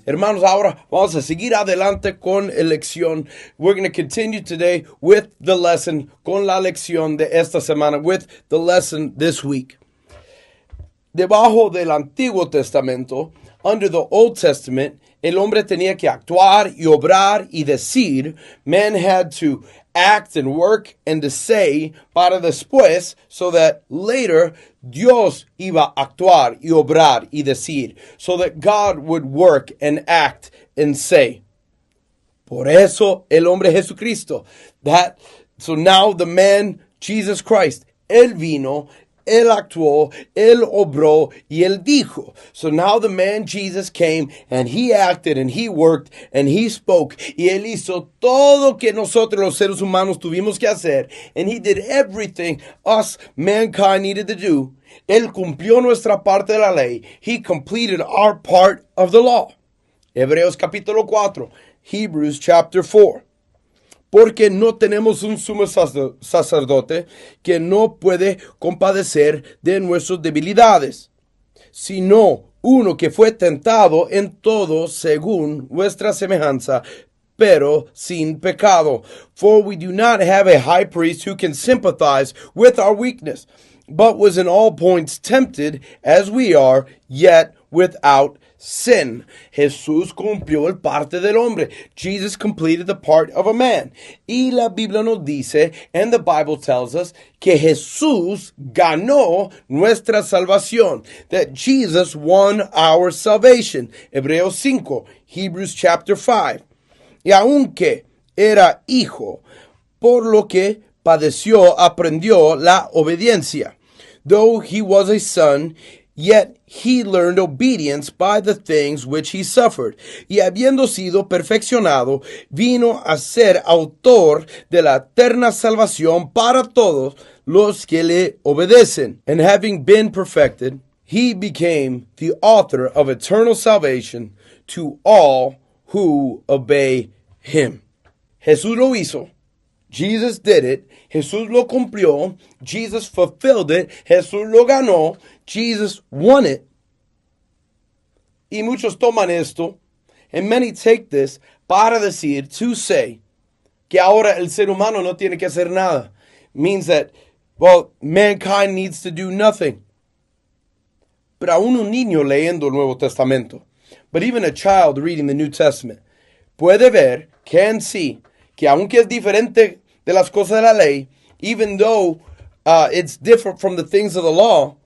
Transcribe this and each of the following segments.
Hermanos, ahora vamos a seguir adelante con la lección. We're going to continue today with the lesson, con la lección de esta semana, with the lesson this week. Debajo del Antiguo Testamento, under the Old Testament, el hombre tenía que actuar y obrar y decir. Man had to act and work and to say para después, so that later Dios iba a actuar y obrar y decir, so that God would work and act and say. Por eso el hombre Jesucristo. So now the man Jesus Christ, él vino, él actuó, él obró, y él dijo. So now the man Jesus came, and he acted, and he worked, and he spoke, y él hizo todo que nosotros los seres humanos tuvimos que hacer, and he did everything us, mankind, needed to do. Él cumplió nuestra parte de la ley. He completed our part of the law. Hebreos capítulo 4, Hebrews chapter 4. Porque no tenemos un sumo sacerdote que no puede compadecer de nuestras debilidades, sino uno que fue tentado en todo según nuestra semejanza, pero sin pecado. For we do not have a high priest who can sympathize with our weakness, but was in all points tempted as we are, yet without sin. Jesús cumplió el parte del hombre. Jesus completed the part of a man. Y la Biblia nos dice, and the Bible tells us, que Jesús ganó nuestra salvación. That Jesus won our salvation. Hebreos 5, Hebrews chapter 5. Y aunque era hijo, por lo que padeció, aprendió la obediencia. Though he was a son, yet he learned obedience by the things which he suffered. Y habiendo sido perfeccionado, vino a ser autor de la eterna salvación para todos los que le obedecen. And having been perfected, he became the author of eternal salvation to all who obey him. Jesús lo hizo. Jesus did it. Jesús lo cumplió. Jesus fulfilled it. Jesús lo ganó. Jesus won it. Y muchos toman esto, and many take this, para decir, to say, que ahora el ser humano no tiene que hacer nada. Means that, well, mankind needs to do nothing. Pero aún un niño leyendo el Nuevo Testamento, but even a child reading the New Testament, puede ver, can see, que aunque es diferente de las cosas de la ley, even though it's different from the things of the law,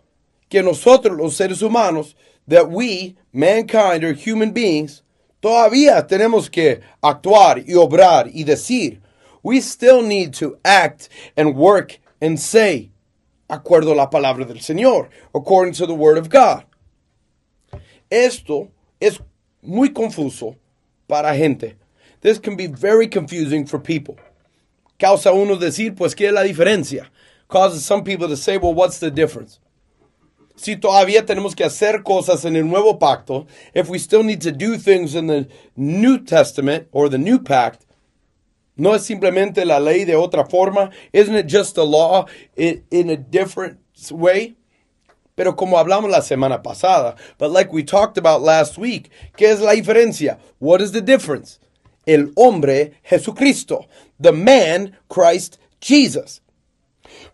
que nosotros los seres humanos, that we, mankind or human beings, todavía tenemos que actuar y obrar y decir. We still need to act and work and say, acuerdo a la palabra del Señor, according to the word of God. Esto es muy confuso para gente. This can be very confusing for people. Causa uno decir, pues, ¿qué es la diferencia? Causes some people to say, well, what's the difference? Si todavía tenemos que hacer cosas en el Nuevo Pacto, if we still need to do things in the New Testament or the New Pact, no es simplemente la ley de otra forma? Isn't it just the law in a different way? Pero como hablamos la semana pasada, but like we talked about last week, ¿qué es la diferencia? What is the difference? El hombre Jesucristo, the man Christ Jesus.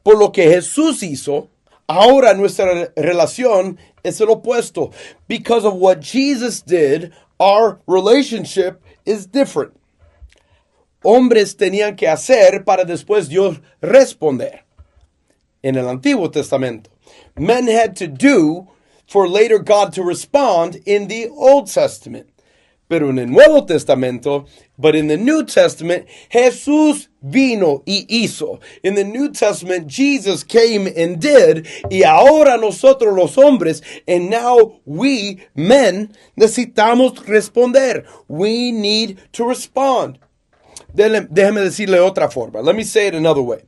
Por lo que Jesús hizo, ahora nuestra relación es el opuesto. Because of what Jesus did, our relationship is different. Hombres tenían que hacer para después Dios responder. En el Antiguo Testamento, men had to do for later God to respond in the Old Testament. Pero en el Nuevo Testamento, but in the New Testament, Jesús vino y hizo. In the New Testament, Jesus came and did. Y ahora nosotros los hombres, and now we, men, necesitamos responder. We need to respond. Déjeme decirle otra forma. Let me say it another way.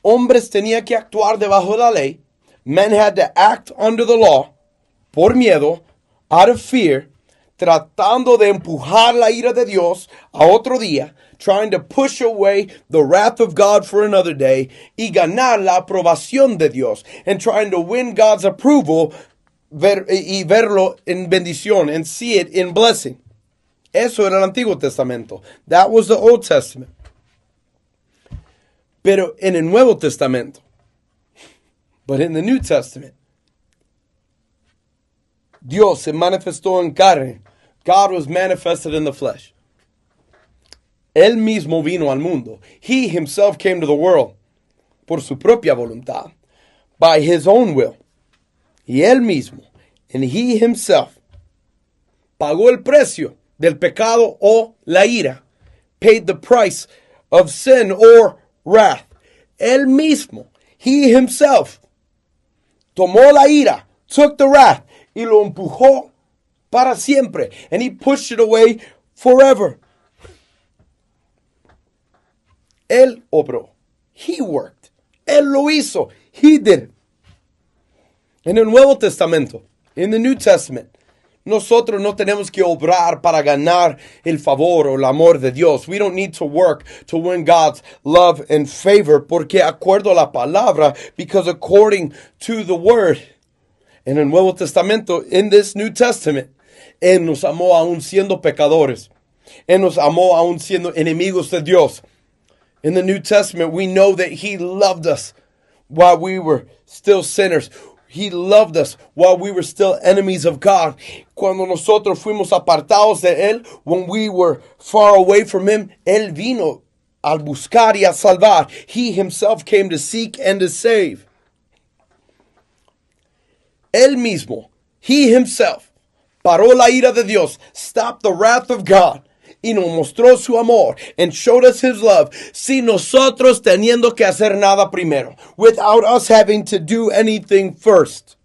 Hombres tenían que actuar debajo de la ley. Men had to act under the law, por miedo, out of fear, tratando de empujar la ira de Dios a otro día, trying to push away the wrath of God for another day, y ganar la aprobación de Dios, and trying to win God's approval y verlo en bendición, and see it in blessing. Eso era el Antiguo Testamento. That was the Old Testament. Pero en el Nuevo Testamento, but in the New Testament, Dios se manifestó en carne. God was manifested in the flesh. Él mismo vino al mundo. He himself came to the world por su propia voluntad, by his own will. Y él mismo, and he himself, pagó el precio del pecado o la ira, paid the price of sin or wrath. Él mismo, he himself, tomó la ira, took the wrath, y lo empujó para siempre, and he pushed it away forever. Él obró. He worked. Él lo hizo. He did it. En el Nuevo Testamento, in the New Testament, nosotros no tenemos que obrar para ganar el favor o el amor de Dios. We don't need to work to win God's love and favor, porque acuerdo a la palabra, because according to the word, en el Nuevo Testamento, in this New Testament, Él nos amó aún siendo pecadores. Él nos amó aún siendo enemigos de Dios. In the New Testament, we know that He loved us while we were still sinners. He loved us while we were still enemies of God. Cuando nosotros fuimos apartados de Él, when we were far away from Him, Él vino a buscar y a salvar. He Himself came to seek and to save. Él mismo, He Himself, paró la ira de Dios, stopped the wrath of God, y nos mostró su amor, and showed us His love, sin nosotros teniendo que hacer nada primero, without us having to do anything first.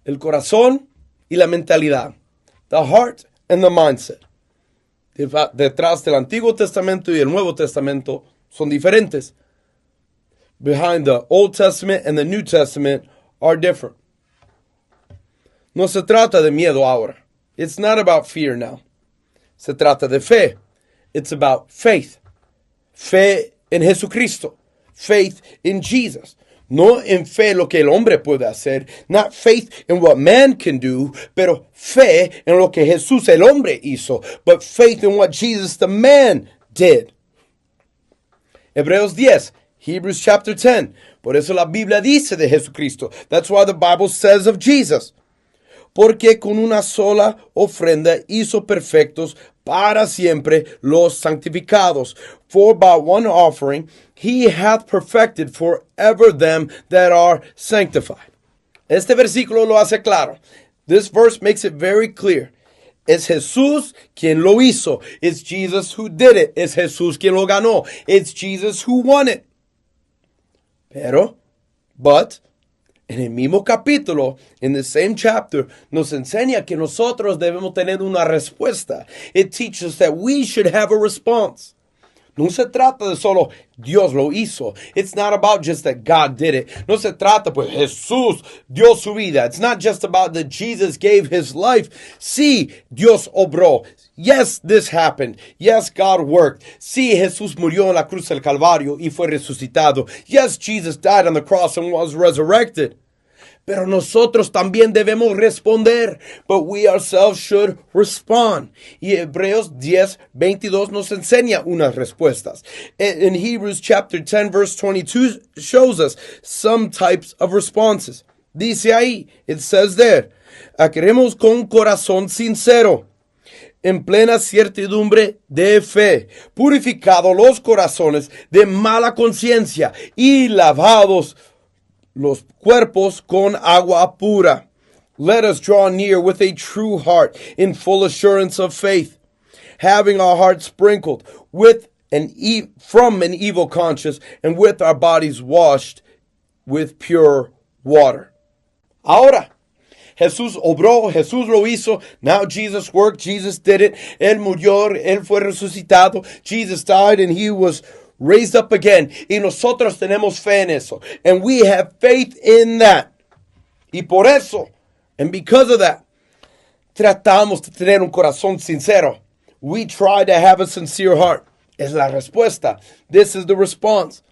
El corazón y la mentalidad, the heart and the mindset, detrás del Antiguo Testamento y el Nuevo Testamento son diferentes. Behind the Old Testament and the New Testament are different. No se trata de miedo ahora. It's not about fear now. Se trata de fe. It's about faith. Fe en Jesucristo. Faith in Jesus. No en fe lo que el hombre puede hacer. Not faith in what man can do, pero fe en lo que Jesús el hombre hizo. But faith in what Jesus the man did. Hebreos 10. Hebrews chapter 10. Por eso la Biblia dice de Jesucristo. That's why the Bible says of Jesus. Porque con una sola ofrenda hizo perfectos para siempre los santificados. For by one offering he hath perfected forever them that are sanctified. Este versículo lo hace claro. This verse makes it very clear. Es Jesús quien lo hizo. It's Jesus who did it. Es Jesús quien lo ganó. It's Jesus who won it. But, en el mismo capítulo, in the same chapter, nos enseña que nosotros debemos tener una respuesta. It teaches that we should have a response. No se trata de solo Dios lo hizo. It's not about just that God did it. No se trata, pues Jesús dio su vida. It's not just about that Jesus gave His life. Sí, Dios obró. Yes, this happened. Yes, God worked. Sí, Jesús murió en la cruz del Calvario y fue resucitado. Yes, Jesus died on the cross and was resurrected. Pero nosotros también debemos responder. But we ourselves should respond. Y Hebreos 10:22 nos enseña unas respuestas. In Hebrews chapter 10 verse 22 shows us some types of responses. Dice ahí, it says there, queremos con corazón sincero, en plena certidumbre de fe, purificados los corazones de mala conciencia y lavados los cuerpos con agua pura. Let us draw near with a true heart in full assurance of faith, having our hearts sprinkled with from an evil conscience and with our bodies washed with pure water. Ahora, Jesús obró, Jesús lo hizo. Now Jesus worked, Jesus did it. Él murió, Él fue resucitado. Jesus died and He was raised up again. Y nosotros tenemos fe en eso. And we have faith in that. Y por eso, and because of that, tratamos de tener un corazón sincero. We try to have a sincere heart. Es la respuesta. This is the response.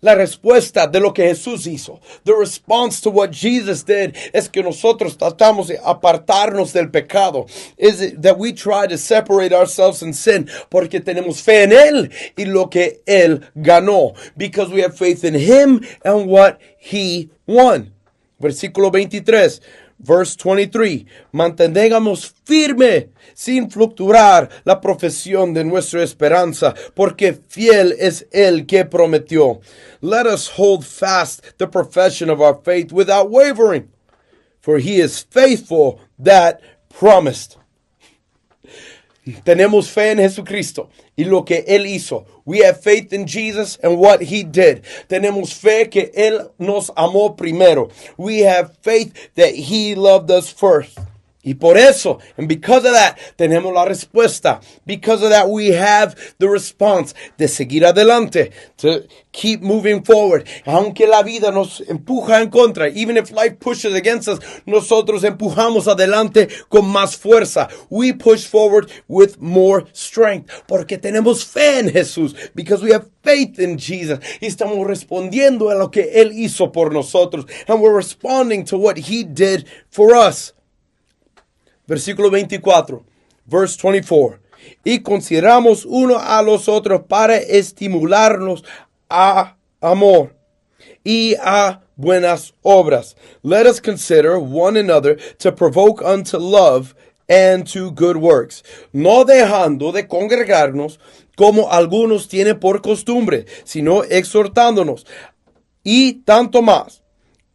La respuesta de lo que Jesús hizo, the response to what Jesus did, es que nosotros tratamos de apartarnos del pecado. Is it that we try to separate ourselves in sin porque tenemos fe en Él y lo que Él ganó. Because we have faith in Him and what He won. Versículo 23. Verse 23, mantengamos firme sin fluctuar la profesión de nuestra esperanza, porque fiel es el que prometió. Let us hold fast the profession of our faith without wavering, for he is faithful that promised. Tenemos fe en Jesucristo y lo que Él hizo. We have faith in Jesus and what He did. Tenemos fe que Él nos amó primero. We have faith that He loved us first. Y por eso, and because of that, tenemos la respuesta. Because of that, we have the response de seguir adelante, to keep moving forward. Aunque la vida nos empuja en contra, even if life pushes against us, nosotros empujamos adelante con más fuerza. We push forward with more strength, porque tenemos fe en Jesús, because we have faith in Jesus. Y estamos respondiendo a lo que Él hizo por nosotros, and we're responding to what He did for us. Versículo 24, verse 24. Y consideramos uno a los otros para estimularnos a amor y a buenas obras. Let us consider one another to provoke unto love and to good works, no dejando de congregarnos como algunos tienen por costumbre, sino exhortándonos. Y tanto más,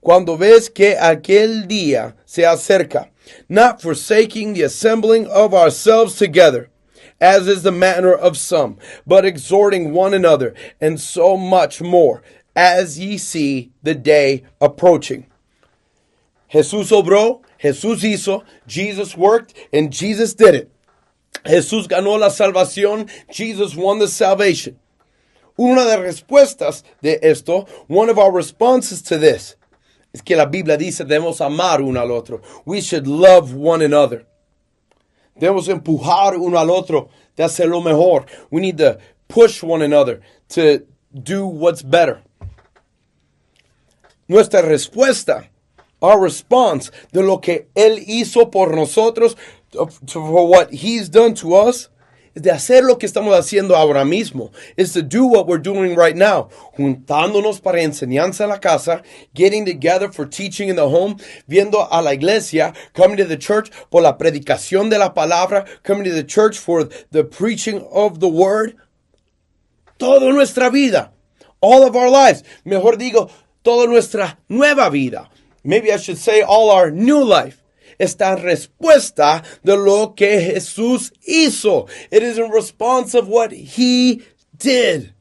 cuando ves que aquel día se acerca, not forsaking the assembling of ourselves together, as is the manner of some, but exhorting one another, and so much more, as ye see the day approaching. Jesús obró, Jesús hizo, Jesus worked, and Jesus did it. Jesús ganó la salvación, Jesus won the salvation. Una de las respuestas de esto, one of our responses to this, es que la Biblia dice debemos amar uno al otro. We should love one another. Debemos empujar uno al otro de hacer lo mejor. We need to push one another to do what's better. Nuestra respuesta, our response de lo que Él hizo por nosotros, for what He's done to us, es de hacer lo que estamos haciendo ahora mismo. Is to do what we're doing right now. Juntándonos para enseñanza en la casa, getting together for teaching in the home, viendo a la iglesia, coming to the church por la predicación de la palabra, coming to the church for the preaching of the word. Toda nuestra vida, all of our lives, mejor digo, toda nuestra nueva vida. Maybe I should say all our new life. Está en respuesta de lo que Jesús hizo. It is in response of what He did.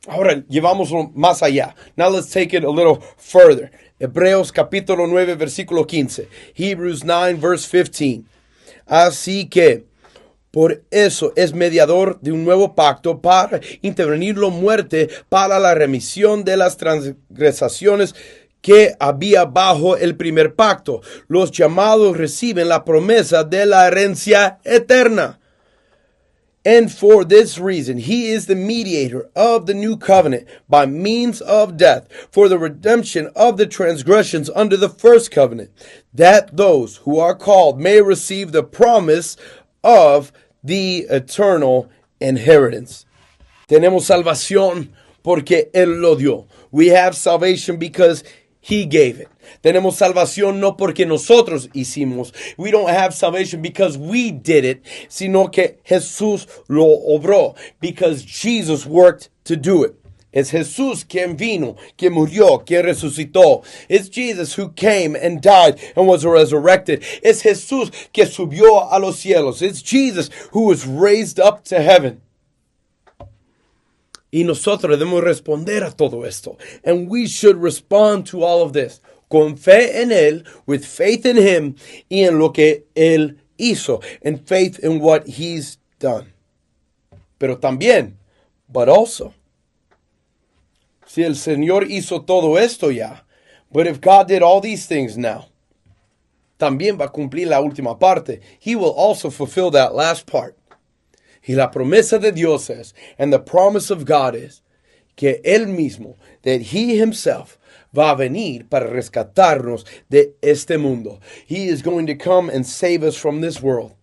Ahora, llevámoslo más allá. Now let's take it a little further. Hebreos capítulo 9, versículo 15. Hebrews 9, verse 15. Así que, por eso es mediador de un nuevo pacto para intervenir la muerte para la remisión de las transgresiones que había bajo el primer pacto. Los llamados reciben la promesa de la herencia eterna. And for this reason, He is the mediator of the new covenant by means of death, for the redemption of the transgressions under the first covenant, that those who are called may receive the promise of the eternal inheritance. Tenemos salvación porque Él lo dio. We have salvation because He gave it. Tenemos salvación no porque nosotros hicimos. We don't have salvation because we did it, sino que Jesús lo obró, because Jesus worked to do it. Es Jesús quien vino, quien murió, quien resucitó. It's Jesus who came and died and was resurrected. Es Jesús que subió a los cielos. It's Jesus who was raised up to heaven. Y nosotros debemos responder a todo esto. And we should respond to all of this. Con fe en Él, with faith in Him, y en lo que Él hizo. And faith in what He's done. Pero también, but also, si el Señor hizo todo esto ya, but if God did all these things now, también va a cumplir la última parte. He will also fulfill that last part. Y la promesa de Dios es, and the promise of God is, que Él mismo, that He Himself, va a venir para rescatarnos de este mundo. He is going to come and save us from this world.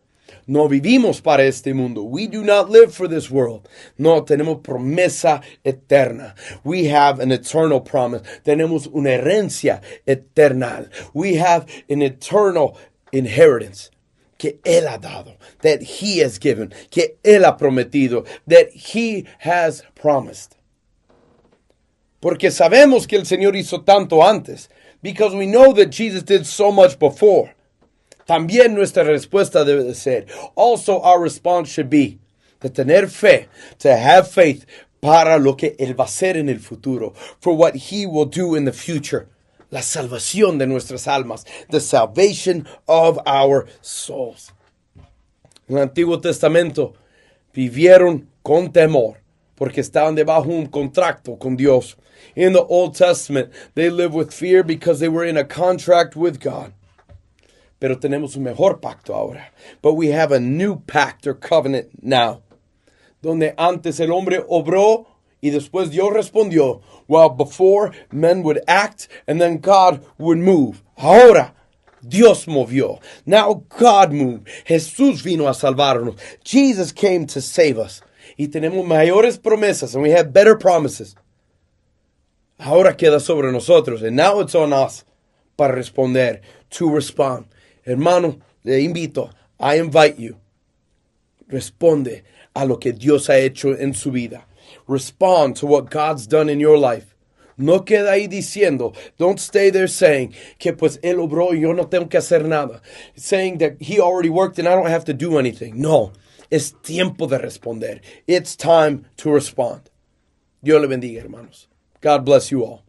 No vivimos para este mundo. We do not live for this world. No, tenemos promesa eterna. We have an eternal promise. Tenemos una herencia eterna. We have an eternal inheritance que Él ha dado, that He has given, que Él ha prometido, that He has promised. Porque sabemos que el Señor hizo tanto antes, because we know that Jesus did so much before. También nuestra respuesta debe de ser, also our response should be, de tener fe, to have faith para lo que Él va a hacer en el futuro, for what He will do in the future. La salvación de nuestras almas, the salvation of our souls. En el Antiguo Testamento vivieron con temor, porque estaban debajo de un contrato con Dios. In the Old Testament, they lived with fear because they were in a contract with God. Pero tenemos un mejor pacto ahora. But we have a new pact or covenant now. Donde antes el hombre obró y después Dios respondió. While before men would act and then God would move. Ahora Dios movió. Now God moved. Jesús vino a salvarnos. Jesus came to save us. Y tenemos mayores promesas and we have better promises. Ahora queda sobre nosotros. And now it's on us para responder, to respond. Hermano, le invito, I invite you. Responde a lo que Dios ha hecho en su vida. Respond to what God's done in your life. No queda ahí diciendo, don't stay there saying que pues Él obró y yo no tengo que hacer nada. Saying that He already worked and I don't have to do anything. No, es tiempo de responder. It's time to respond. Dios le bendiga, hermanos. God bless you all.